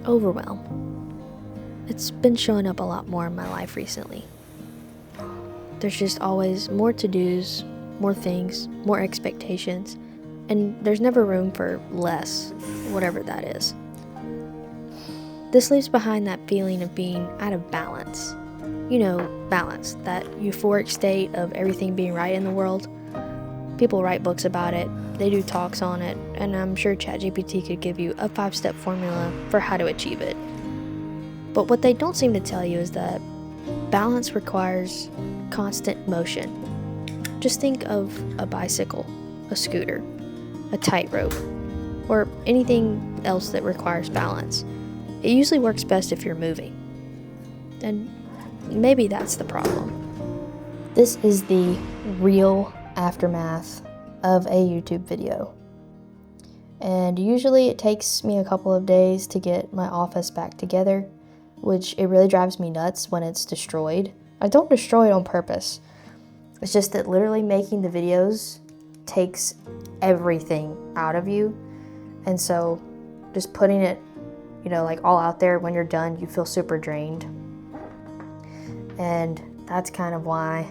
Overwhelm. It's been showing up a lot more in my life recently. There's just always more to-dos, more things, more expectations, and there's never room for less, whatever that is. This leaves behind that feeling of being out of balance. You know, balance, that euphoric state of everything being right in the world. People write books about it, they do talks on it, and I'm sure ChatGPT could give you a 5-step formula for how to achieve it. But what they don't seem to tell you is that balance requires constant motion. Just think of a bicycle, a scooter, a tightrope, or anything else that requires balance. It usually works best if you're moving. And maybe that's the problem. This is the real aftermath of a YouTube video. And usually it takes me a couple of days to get my office back together, which it really drives me nuts when it's destroyed. I don't destroy it on purpose. It's just that literally making the videos takes everything out of you. And so just putting it, like all out there, when you're done, you feel super drained. And that's kind of why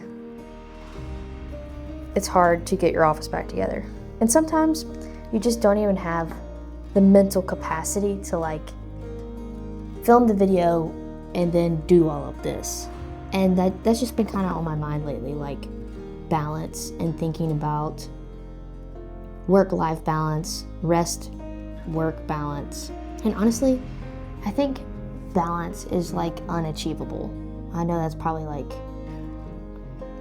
it's hard to get your office back together. And sometimes you just don't even have the mental capacity to film the video and then do all of this. And that's just been kind of on my mind lately, balance and thinking about work-life balance, rest-work balance. And honestly, I think balance is unachievable. I know that's probably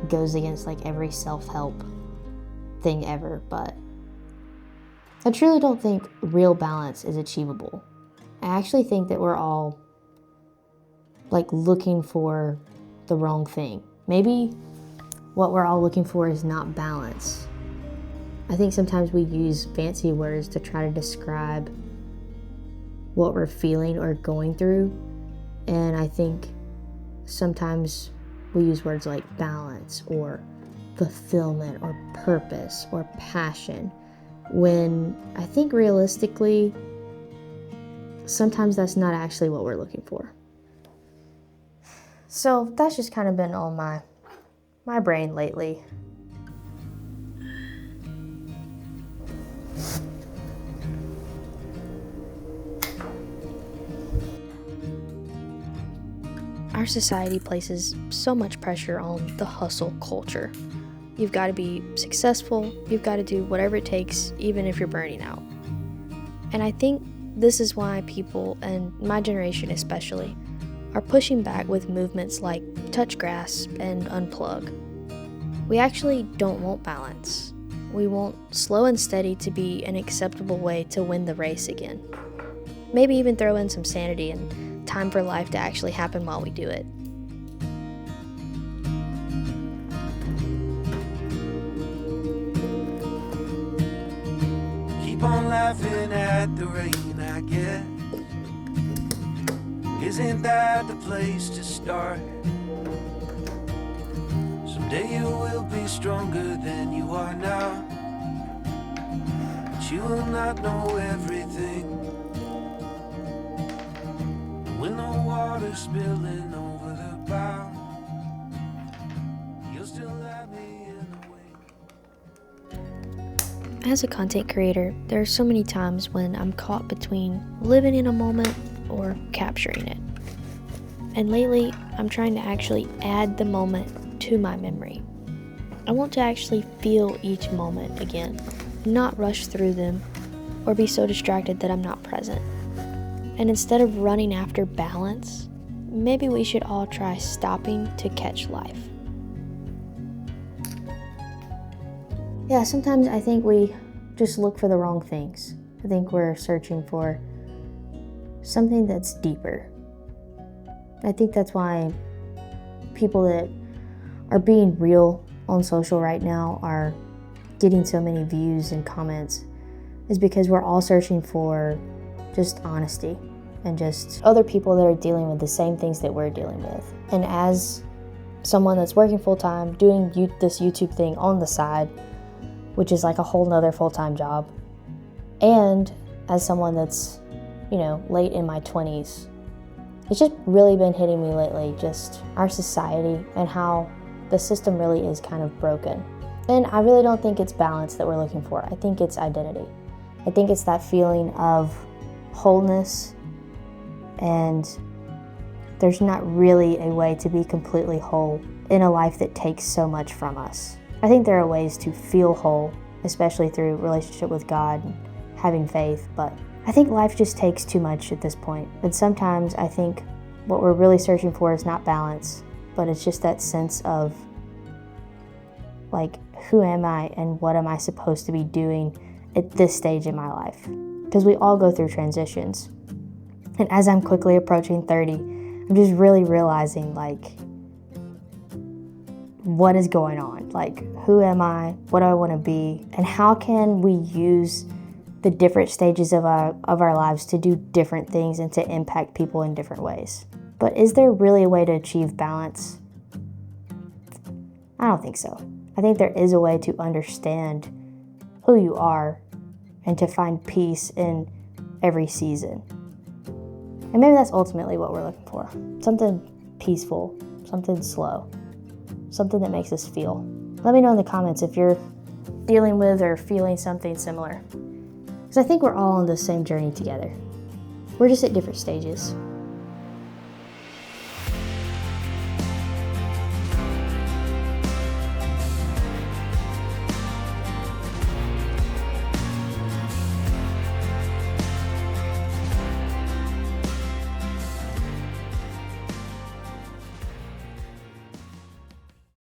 goes against every self-help thing ever, but I truly don't think real balance is achievable. I actually think that we're all looking for the wrong thing. Maybe what we're all looking for is not balance. I think sometimes we use fancy words to try to describe what we're feeling or going through, and I think sometimes we use words like balance or fulfillment or purpose or passion, when I think realistically, sometimes that's not actually what we're looking for. So that's just kind of been on my brain lately. Our society places so much pressure on the hustle culture. You've got to be successful, you've got to do whatever it takes, even if you're burning out. And I think this is why people, and my generation especially, are pushing back with movements like touch grass and unplug. We actually don't want balance. We want slow and steady to be an acceptable way to win the race again. Maybe even throw in some sanity and time for life to actually happen while we do it. Keep on laughing at the rain, I guess. Isn't that the place to start? Someday you will be stronger than you are now, but you will not know everything. When the water's spilling over the bow, you'll still have me in the wing. As a content creator, there are so many times when I'm caught between living in a moment or capturing it. And lately, I'm trying to actually add the moment to my memory. I want to actually feel each moment again, not rush through them or be so distracted that I'm not present. And instead of running after balance, maybe we should all try stopping to catch life. Yeah, sometimes I think we just look for the wrong things. I think we're searching for something that's deeper. I think that's why people that are being real on social right now are getting so many views and comments, is because we're all searching for just honesty and just other people that are dealing with the same things that we're dealing with. And as someone that's working full-time, doing this YouTube thing on the side, which is a whole nother full-time job, and as someone that's, late in my 20s. It's just really been hitting me lately, just our society and how the system really is kind of broken. And I really don't think it's balance that we're looking for. I think it's identity. I think it's that feeling of wholeness, and there's not really a way to be completely whole in a life that takes so much from us. I think there are ways to feel whole, especially through relationship with God and having faith, but I think life just takes too much at this point. And sometimes I think what we're really searching for is not balance, but it's just that sense of, like, who am I and what am I supposed to be doing at this stage in my life? Because we all go through transitions. And as I'm quickly approaching 30, I'm just really realizing, like, what is going on? Like, who am I? What do I want to be? And how can we use the different stages of our lives to do different things and to impact people in different ways? But is there really a way to achieve balance? I don't think so. I think there is a way to understand who you are and to find peace in every season. And maybe that's ultimately what we're looking for. Something peaceful, something slow, something that makes us feel. Let me know in the comments if you're dealing with or feeling something similar. Because I think we're all on the same journey together. We're just at different stages.